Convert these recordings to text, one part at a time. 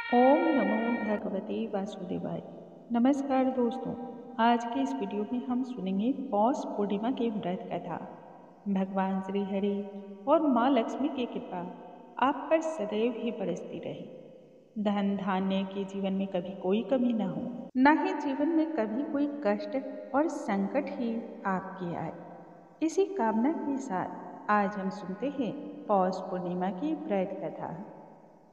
ओम नमो भगवते वासुदेवाय। नमस्कार दोस्तों, आज के इस वीडियो में हम सुनेंगे पौष पूर्णिमा के व्रत कथा। भगवान श्री हरि और माँ लक्ष्मी की कृपा आप पर सदैव ही बरसती रहे। धन धान्य के जीवन में कभी कोई कमी न हो, न ही जीवन में कभी कोई कष्ट और संकट ही आपके आए। इसी कामना के साथ आज हम सुनते हैं पौष पूर्णिमा की व्रत कथा।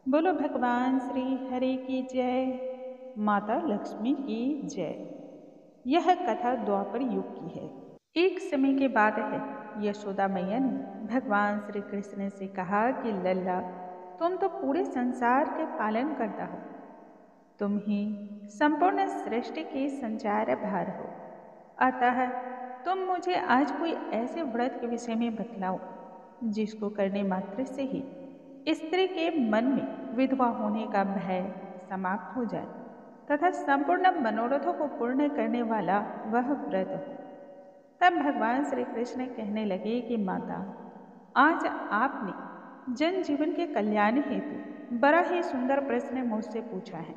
बोलो भगवान श्री हरि की जय, माता लक्ष्मी की जय। यह कथा द्वापर युग की है। एक समय के बाद है, यशोदा मैया ने भगवान श्री कृष्ण से कहा कि लल्ला, तुम तो पूरे संसार के पालन करता हो, तुम ही संपूर्ण सृष्टि के संचार भार हो, अतः तुम मुझे आज कोई ऐसे व्रत के विषय में बतलाओ जिसको करने मात्र से ही स्त्री के मन में विधवा होने का भय समाप्त हो जाए तथा संपूर्ण मनोरथों को पूर्ण करने वाला वह व्रत हो। तब भगवान श्री कृष्ण कहने लगे कि माता, आज आपने जन जीवन के कल्याण हेतु बड़ा ही सुंदर प्रश्न मुझसे पूछा है।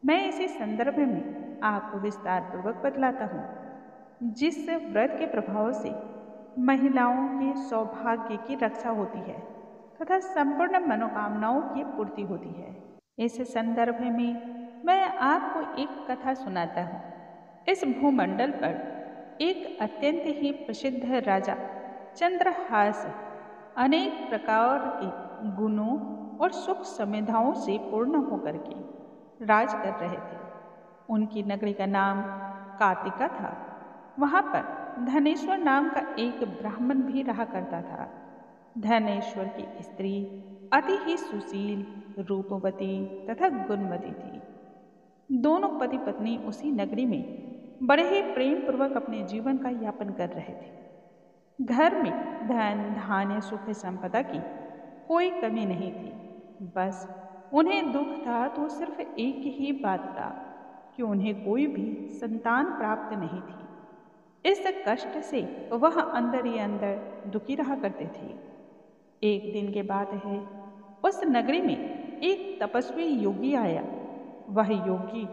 मैं इसी संदर्भ में आपको विस्तार पूर्वक बतलाता हूँ। जिस व्रत के प्रभाव से महिलाओं के सौभाग्य की रक्षा होती है तथा संपूर्ण मनोकामनाओं की पूर्ति होती है। इस संदर्भ में मैं आपको एक कथा सुनाता हूँ। इस भूमंडल पर एक अत्यंत ही प्रसिद्ध राजा चंद्रहास अनेक प्रकार के गुणों और सुख सुविधाओं से पूर्ण होकर के राज कर रहे थे। उनकी नगरी का नाम कार्तिका था। वहाँ पर धनेश्वर नाम का एक ब्राह्मण भी रहा करता था। धनेश्वर की स्त्री अति ही सुशील, रूपवती तथा गुणवती थी। दोनों पति पत्नी उसी नगरी में बड़े ही प्रेम पूर्वक अपने जीवन का यापन कर रहे थे। घर में धन धान्य सुख संपदा की कोई कमी नहीं थी। बस उन्हें दुख था तो सिर्फ एक ही बात का कि उन्हें कोई भी संतान प्राप्त नहीं थी। इस कष्ट से वह अंदर ही अंदर दुखी रहा करते थे। एक दिन के बात है, उस नगरी में एक तपस्वी योगी आया। वह योगी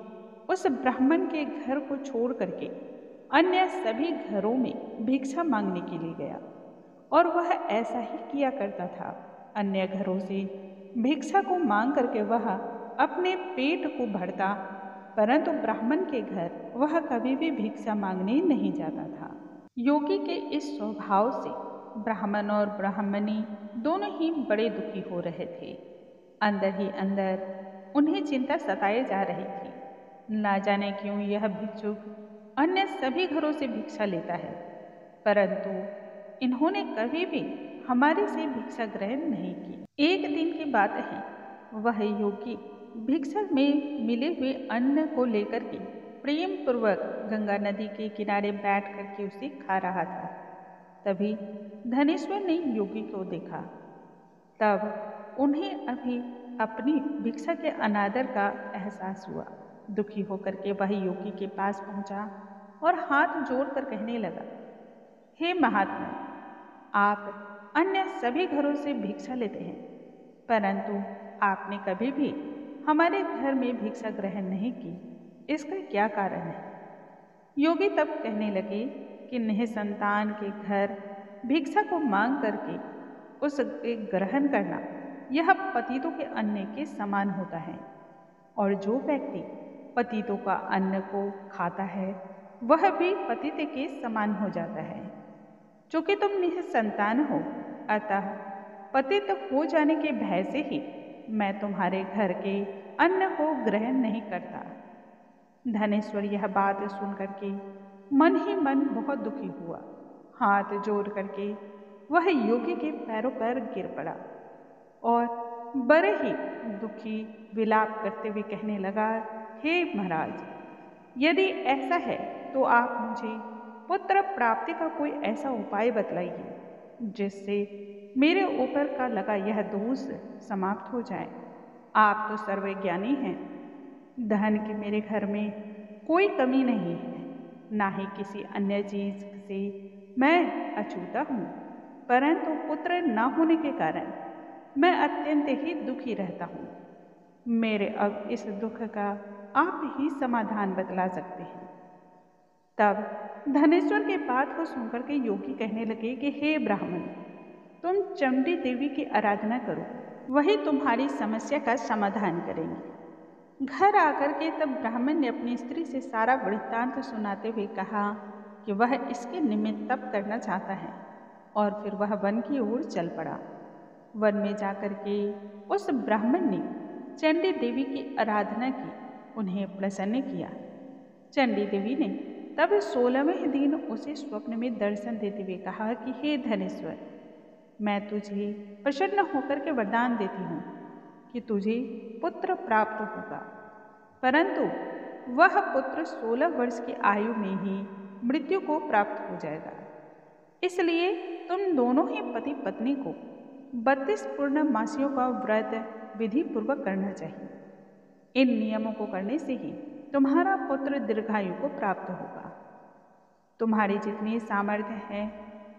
उस ब्राह्मण के घर को छोड़ करके अन्य सभी घरों में भिक्षा मांगने के लिए गया और वह ऐसा ही किया करता था। अन्य घरों से भिक्षा को मांग करके वह अपने पेट को भरता, परंतु ब्राह्मण के घर वह कभी भी भिक्षा मांगने नहीं जाता था। योगी के इस स्वभाव से ब्राह्मण और ब्राह्मणी दोनों ही बड़े दुखी हो रहे थे। अंदर ही अंदर उन्हें चिंता सताए जा रही थी। ना जाने क्यों यह भिक्षुक अन्य सभी घरों से भिक्षा लेता है, परंतु इन्होंने कभी भी हमारे से भिक्षा ग्रहण नहीं की। एक दिन की बात है, वह योगी भिक्षा में मिले हुए अन्न को लेकर के प्रेम पूर्वक गंगा नदी के किनारे बैठ करके उसे खा रहा था। तभी धनेश्वर ने योगी को देखा। तब उन्हें अभी अपनी भिक्षा के अनादर का एहसास हुआ। दुखी होकर के वह योगी के पास पहुंचा और हाथ जोड़कर कहने लगा, हे महात्मा, आप अन्य सभी घरों से भिक्षा लेते हैं, परंतु आपने कभी भी हमारे घर में भिक्षा ग्रहण नहीं की। इसका क्या कारण है? योगी तब कहने लगे कि निसंतान के घर भिक्षा को मांग करके उसके ग्रहण करना यह पतितों के अन्न के समान होता है, और जो व्यक्ति पतितों का अन्न को खाता है वह भी पतित के समान हो जाता है। चूंकि तुम निसंतान हो, अतः पतित हो जाने के भय से ही मैं तुम्हारे घर के अन्न को ग्रहण नहीं करता। धनेश्वर यह बात सुन करके मन ही मन बहुत दुखी हुआ। हाथ जोड़ करके वह योगी के पैरों पर गिर पड़ा और बड़े ही दुखी विलाप करते हुए कहने लगा, हे महाराज, यदि ऐसा है तो आप मुझे पुत्र प्राप्ति का कोई ऐसा उपाय बतलाइए जिससे मेरे ऊपर का लगा यह दोष समाप्त हो जाए। आप तो सर्वज्ञानी हैं। धन की मेरे घर में कोई कमी नहीं है, ना ही किसी अन्य चीज से मैं अछूता हूँ, परंतु पुत्र न होने के कारण मैं अत्यंत ही दुखी रहता हूँ। मेरे अब इस दुख का आप ही समाधान बतला सकते हैं। तब धनेश्वर की बात को सुनकर के योगी कहने लगे कि हे ब्राह्मण, तुम चंडी देवी की आराधना करो, वही तुम्हारी समस्या का समाधान करेंगे। घर आकर के तब ब्राह्मण ने अपनी स्त्री से सारा वृत्तांत सुनाते हुए कहा कि वह इसके निमित्त तप करना चाहता है, और फिर वह वन की ओर चल पड़ा। वन में जाकर के उस ब्राह्मण ने चंडी देवी की आराधना की, उन्हें प्रसन्न किया। चंडी देवी ने तब 16वें दिन उसे स्वप्न में दर्शन देते हुए कहा कि हे धनेश्वर, मैं तुझे प्रसन्न होकर के वरदान देती हूँ कि तुझे पुत्र प्राप्त होगा, परंतु वह पुत्र 16 वर्ष की आयु में ही मृत्यु को प्राप्त हो जाएगा। इसलिए तुम दोनों ही पति पत्नी को 32 पूर्णमासियों का व्रत विधि पूर्वक करना चाहिए। इन नियमों को करने से ही तुम्हारा पुत्र दीर्घायु को प्राप्त होगा। तुम्हारी जितनी सामर्थ्य है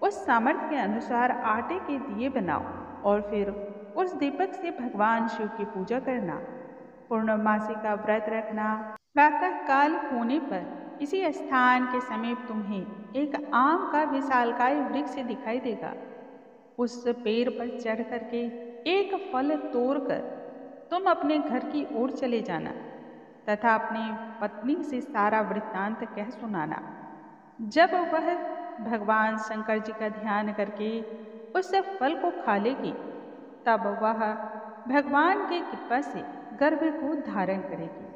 उस सामर्थ्य के अनुसार आटे के दिए बनाओ और फिर उस दीपक से भगवान शिव की पूजा करना। पूर्णमासी का व्रत रखना। प्रातः काल होने पर इसी स्थान के समीप तुम्हें एक आम का विशालकाय वृक्ष दिखाई देगा। उस पेड़ पर चढ़ करके एक फल तोड़कर तुम अपने घर की ओर चले जाना तथा अपनी पत्नी से सारा वृत्तांत कह सुनाना। जब वह भगवान शंकर जी का ध्यान करके उस फल को खा लेगी, तब वह भगवान की कृपा से गर्भ को धारण करेगी।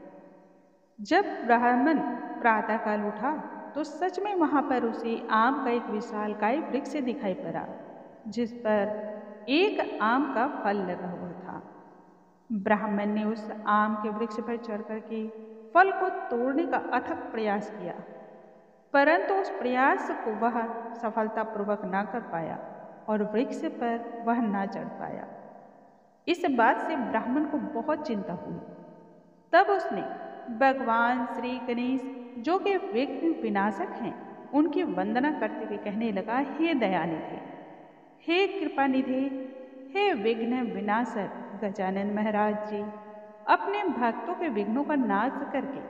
जब ब्राह्मण प्रातःकाल उठा तो सच में वहां पर उसे आम का एक विशालकाय वृक्ष दिखाई पड़ा, जिस पर एक आम का फल लगा हुआ था। ब्राह्मण ने उस आम के वृक्ष पर चढ़ करके फल को तोड़ने का अथक प्रयास किया, परंतु उस प्रयास को वह सफलतापूर्वक न कर पाया और वृक्ष पर वह न चढ़ पाया। इस बात से ब्राह्मण को बहुत चिंता हुई। तब उसने भगवान श्री गणेश, जो कि विघ्न विनाशक हैं, उनकी वंदना करते हुए कहने लगा, हे दयानिधि, हे कृपानिधि, हे विघ्न विनाशक गजानन महाराज जी, अपने भक्तों के विघ्नों का नाश करके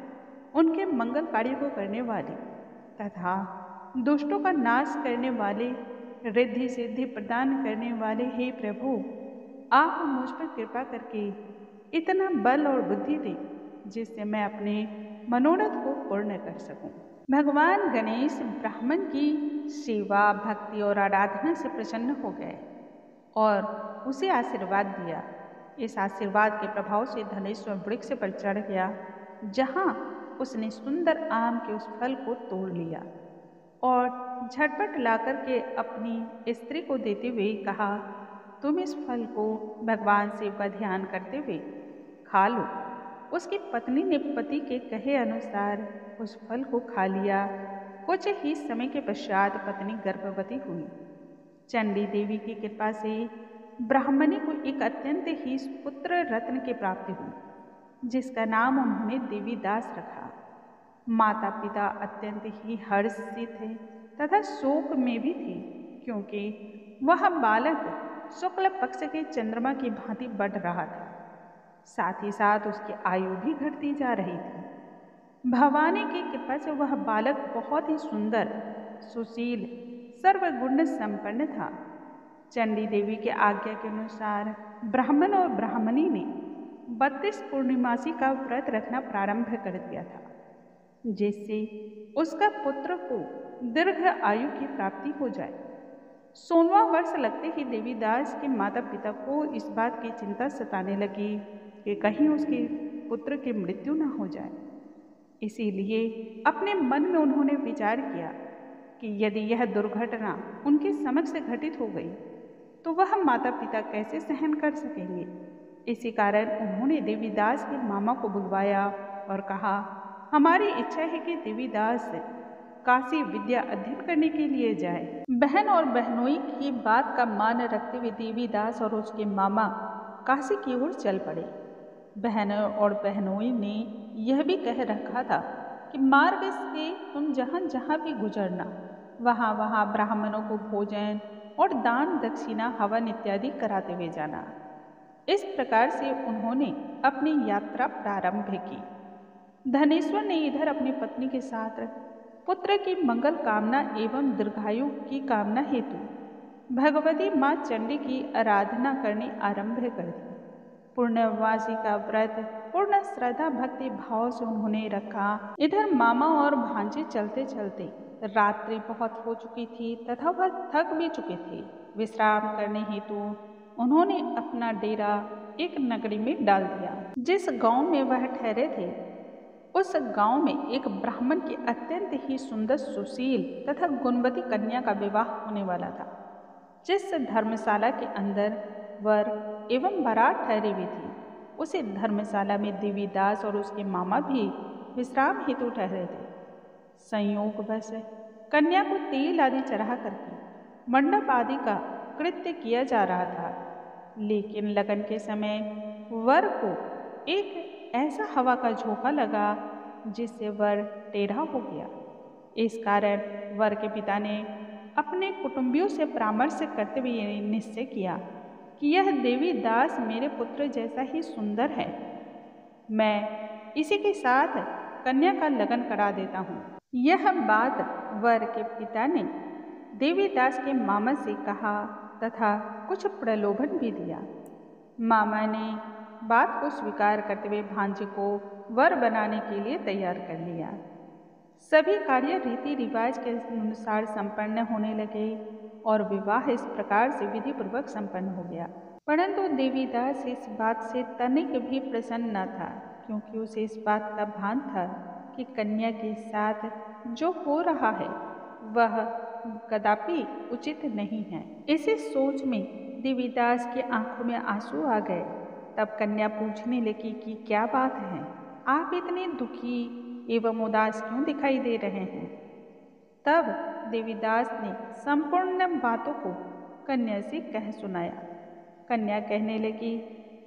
उनके मंगल कार्य को करने वाले तथा दुष्टों का नाश करने वाले, रिद्धि सिद्धि प्रदान करने वाले हे प्रभु, आप मुझ पर कृपा करके इतना बल और बुद्धि दें जिससे मैं अपने मनोरथ को पूर्ण कर सकूं। भगवान गणेश ब्राह्मण की सेवा, भक्ति और आराधना से प्रसन्न हो गए और उसे आशीर्वाद दिया। इस आशीर्वाद के प्रभाव से धनेश्वर वृक्ष पर चढ़ गया, जहाँ उसने सुंदर आम के उस फल को तोड़ लिया और झटपट लाकर के अपनी स्त्री को देते हुए कहा, तुम इस फल को भगवान शिव का ध्यान करते हुए खा लो। उसकी पत्नी ने पति के कहे अनुसार उस फल को खा लिया। कुछ ही समय के पश्चात पत्नी गर्भवती हुई। चंडी देवी की कृपा से ब्राह्मणी को एक अत्यंत ही पुत्र रत्न की प्राप्ति हुई, जिसका नाम उन्होंने देवीदास रखा। माता पिता अत्यंत ही हर्षित थे तथा शोक में भी थे, क्योंकि वह बालक शुक्ल पक्ष के चंद्रमा की भांति बढ़ रहा था। साथ ही साथ उसकी आयु भी घटती जा रही थी। भवानी की कृपा से वह बालक बहुत ही सुंदर, सुशील, सर्वगुण संपन्न था। चंडी देवी के आज्ञा के अनुसार ब्राह्मण और ब्राह्मणी ने 32 पूर्णिमासी का व्रत रखना प्रारंभ कर दिया था, जिससे उसका पुत्र को दीर्घ आयु की प्राप्ति हो जाए। 16वां वर्ष लगते ही देवीदास के माता पिता को इस बात की चिंता सताने लगी कि कहीं उसके पुत्र की मृत्यु न हो जाए। इसीलिए अपने मन में उन्होंने विचार किया कि यदि यह दुर्घटना उनके समक्ष घटित हो गई तो वह माता पिता कैसे सहन कर सकेंगे। इसी कारण उन्होंने देवीदास के मामा को बुलवाया और कहा, हमारी इच्छा है कि देवीदास काशी विद्या अध्ययन करने के लिए जाए। बहन और बहनोई की बात का मान रखते हुए देवीदास और उसके मामा काशी की ओर चल पड़े। बहन और बहनोई ने यह भी कह रखा था कि मार्ग से तुम जहाँ जहाँ भी गुजरना, वहाँ वहाँ ब्राह्मणों को भोजन और दान दक्षिणा, हवन इत्यादि कराते हुए जाना। इस प्रकार से उन्होंने अपनी यात्रा प्रारंभ की। धनेश्वर ने इधर अपनी पत्नी के साथ पुत्र की मंगल कामना एवं दीर्घायु की कामना हेतु भगवती माँ चंडी की आराधना करनी आरंभ कर दी। पूर्णवासी का व्रत पूर्ण श्रद्धा भक्ति भाव से उन्होंने रखा। इधर मामा और भांजे चलते चलते रात्रि बहुत हो चुकी थी तथा वह थक भी चुके थे। विश्राम करने हेतु उन्होंने अपना डेरा एक नगरी में डाल दिया। जिस गांव में वह ठहरे थे उस गांव में एक ब्राह्मण की अत्यंत ही सुंदर सुशील तथा गुणवती कन्या का विवाह होने वाला था। जिस धर्मशाला के अंदर वर एवं बारात ठहरी हुई थी उसी धर्मशाला में देवीदास और उसके मामा भी विश्राम हेतु ठहरे थे। संयोगवश कन्या को तेल आदि चढ़ा करके मंडप आदि का कृत्य किया जा रहा था, लेकिन लगन के समय वर को एक ऐसा हवा का झोंका लगा जिससे वर टेढ़ा हो गया। इस कारण वर के पिता ने अपने कुटुंबियों से परामर्श करते हुए यह निश्चय किया कि यह देवीदास मेरे पुत्र जैसा ही सुंदर है, मैं इसी के साथ कन्या का लगन करा देता हूँ। यह बात वर के पिता ने देवीदास के मामा से कहा तथा कुछ प्रलोभन भी दिया। मामा ने बात को स्वीकार करते हुए भांजे को वर बनाने के लिए तैयार कर लिया। सभी कार्य रीति रिवाज के अनुसार संपन्न होने लगे और विवाह इस प्रकार से विधि पूर्वक संपन्न हो गया। परंतु देवीदास इस बात से तनिक भी प्रसन्न न था, क्योंकि उसे इस बात का भान था कि कन्या के साथ जो हो रहा है वह कदापि उचित नहीं है। इसी सोच में देवीदास की आंखों में आंसू आ गए। तब कन्या पूछने लगी कि क्या बात है, आप इतने दुखी एवं उदास क्यों दिखाई दे रहे हैं। तब देवीदास ने संपूर्ण बातों को कन्या से कह सुनाया। कन्या कहने लगी,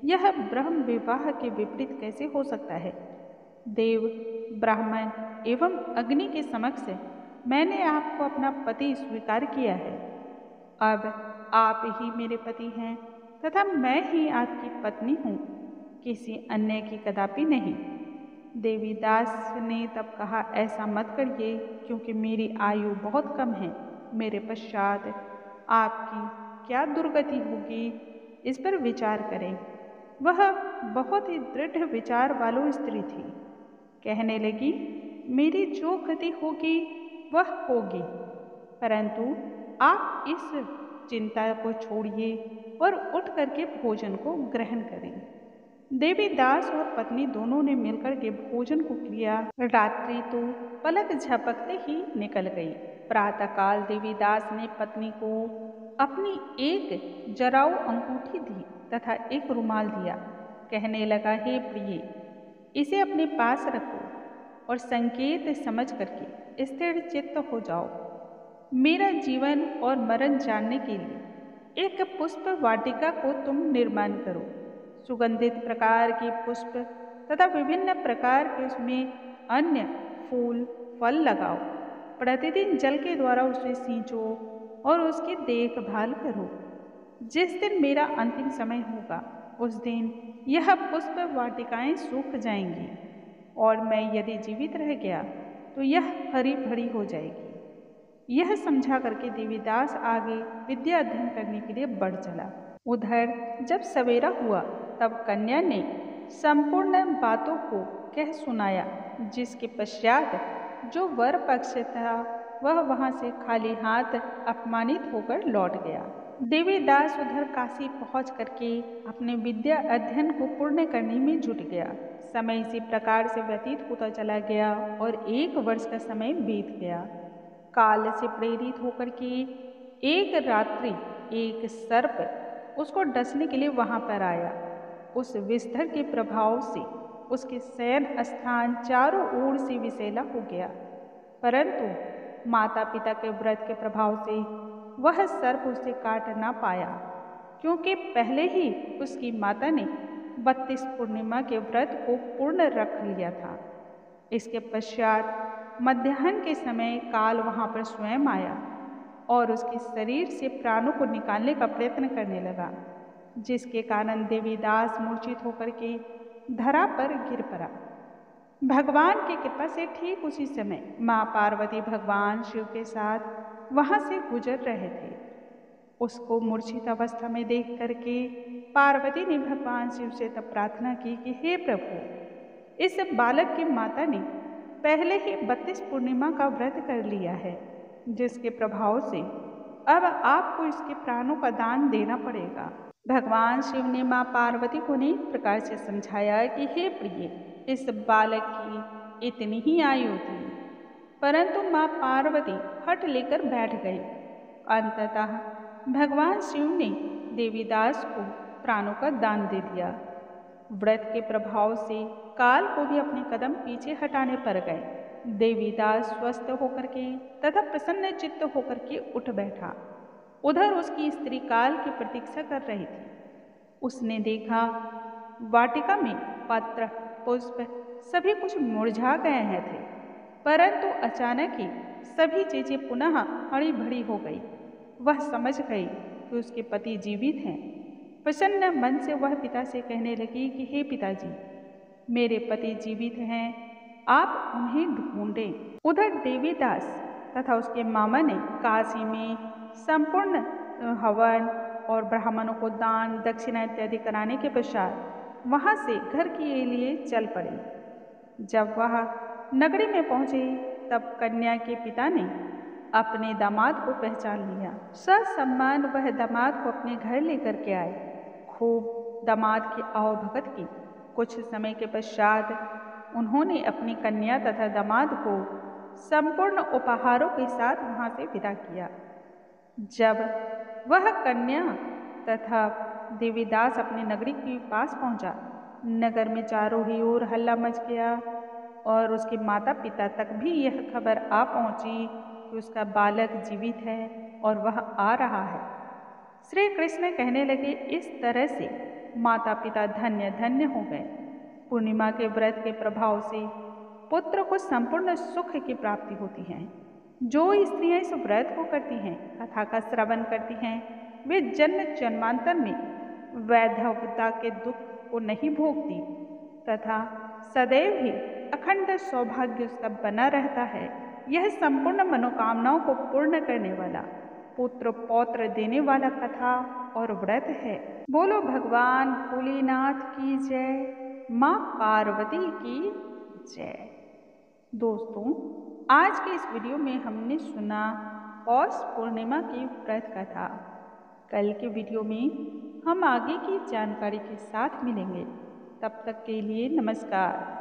यह ब्रह्म विवाह के विपरीत कैसे हो सकता है। देव, ब्राह्मण एवं अग्नि के समक्ष मैंने आपको अपना पति स्वीकार किया है। अब आप ही मेरे पति हैं तथा मैं ही आपकी पत्नी हूँ, किसी अन्य की कदापि नहीं। देवीदास ने तब कहा, ऐसा मत करिए, क्योंकि मेरी आयु बहुत कम है। मेरे पश्चात आपकी क्या दुर्गति होगी, इस पर विचार करें। वह बहुत ही दृढ़ विचार वाली स्त्री थी। कहने लगी, मेरी जो गति होगी वह होगी, परंतु आप इस चिंता को छोड़िए और उठ करके भोजन को ग्रहण करें। देवीदास और पत्नी दोनों ने मिलकर के भोजन को किया। रात्रि तो पलक झपकते ही निकल गई। प्रातःकाल देवीदास ने पत्नी को अपनी एक जराऊ अंगूठी दी तथा एक रुमाल दिया। कहने लगा, हे प्रिय, इसे अपने पास रखो और संकेत समझ करके स्थिर चित्त हो जाओ। मेरा जीवन और मरण जानने के लिए एक पुष्प वाटिका को तुम निर्माण करो। सुगंधित प्रकार के पुष्प तथा विभिन्न प्रकार के उसमें अन्य फूल फल लगाओ। प्रतिदिन जल के द्वारा उसे सींचो और उसकी देखभाल करो। जिस दिन मेरा अंतिम समय होगा उस दिन यह पुष्प वाटिकाएं सूख जाएंगी और मैं यदि जीवित रह गया तो यह हरी भरी हो जाएगी। यह समझा करके देवीदास आगे विद्या अध्ययन करने के लिए बढ़ चला। उधर जब सवेरा हुआ तब कन्या ने संपूर्ण बातों को कह सुनाया, जिसके पश्चात जो वर पक्ष था वह वहां से खाली हाथ अपमानित होकर लौट गया। देवीदास उधर काशी पहुंच करके अपने विद्या अध्ययन को पूर्ण करने में जुट गया। समय इसी प्रकार से व्यतीत होता चला गया और 1 वर्ष का समय बीत गया। काल से प्रेरित होकर के एक रात्रि एक सर्प उसको डसने के लिए वहां पर आया। उस विषधर के प्रभाव से उसके शयन स्थान चारों ओर से विषैला हो गया, परंतु माता पिता के व्रत के प्रभाव से वह सर्प उसे काट ना पाया, क्योंकि पहले ही उसकी माता ने 32 पूर्णिमा के व्रत को पूर्ण रख लिया था। इसके पश्चात मध्याह्न के समय काल वहां पर स्वयं आया और उसके शरीर से प्राणों को निकालने का प्रयत्न करने लगा, जिसके कारण देवीदास मूर्छित होकर के धरा पर गिर पड़ा। भगवान की कृपा से ठीक उसी समय माँ पार्वती भगवान शिव के साथ वहां से गुजर रहे थे। उसको मूर्छित अवस्था में देख करके पार्वती ने भगवान शिव से तब प्रार्थना की कि हे प्रभु, इस बालक की माता ने पहले ही 32 पूर्णिमा का व्रत कर लिया है, जिसके प्रभाव से अब आपको इसके प्राणों का दान देना पड़ेगा। भगवान शिव ने माँ पार्वती को अनेक प्रकार से समझाया कि हे प्रिय, इस बालक की इतनी ही आयु थी, परंतु माँ पार्वती हट लेकर बैठ गई। अंततः भगवान शिव ने देवीदास को प्राणों का दान दे दिया। व्रत के प्रभाव से काल को भी अपने कदम पीछे हटाने पड़ गए। देवीदास स्वस्थ होकर के तथा प्रसन्न चित्त होकर के उठ बैठा। उधर उसकी स्त्री काल की प्रतीक्षा कर रही थी। उसने देखा वाटिका में पत्र पुष्प सभी कुछ मुरझा गए हैं थे, परंतु अचानक ही सभी चीजें पुनः हरी भरी हो गई। वह समझ गई कि उसके पति जीवित हैं। प्रसन्न मन से वह पिता से कहने लगी कि हे पिताजी, मेरे पति जीवित हैं, आप उन्हें ढूंढें। उधर देवीदास तथा उसके मामा ने काशी में संपूर्ण हवन और ब्राह्मणों को दान दक्षिणा इत्यादि कराने के पश्चात वहां से घर के लिए चल पड़े। जब वह नगरी में पहुंचे तब कन्या के पिता ने अपने दामाद को पहचान लिया। ससम्मान वह दामाद को अपने घर लेकर के आए। खूब दामाद की आवभगत की। कुछ समय के पश्चात उन्होंने अपनी कन्या तथा दामाद को संपूर्ण उपहारों के साथ वहां से विदा किया। जब वह कन्या तथा देवीदास अपने नगरी के पास पहुंचा, नगर में चारों ही ओर हल्ला मच गया और उसके माता पिता तक भी यह खबर आ पहुंची कि उसका बालक जीवित है और वह आ रहा है। श्री कृष्ण कहने लगे, इस तरह से माता पिता धन्य धन्य हो गए। पूर्णिमा के व्रत के प्रभाव से पुत्र को संपूर्ण सुख की प्राप्ति होती है। जो स्त्रियां इस व्रत को करती हैं, कथा का श्रवण करती हैं, वे जन्म जन्मांतर में वैधवता के दुख को नहीं भोगती तथा सदैव ही अखंड सौभाग्य उसका बना रहता है। यह संपूर्ण मनोकामनाओं को पूर्ण करने वाला, पुत्र पौत्र देने वाला कथा और व्रत है। बोलो भगवान भोलेनाथ की जय, माँ पार्वती की जय। दोस्तों, आज के इस वीडियो में हमने सुना पौष पूर्णिमा की व्रत कथा। कल के वीडियो में हम आगे की जानकारी के साथ मिलेंगे। तब तक के लिए नमस्कार।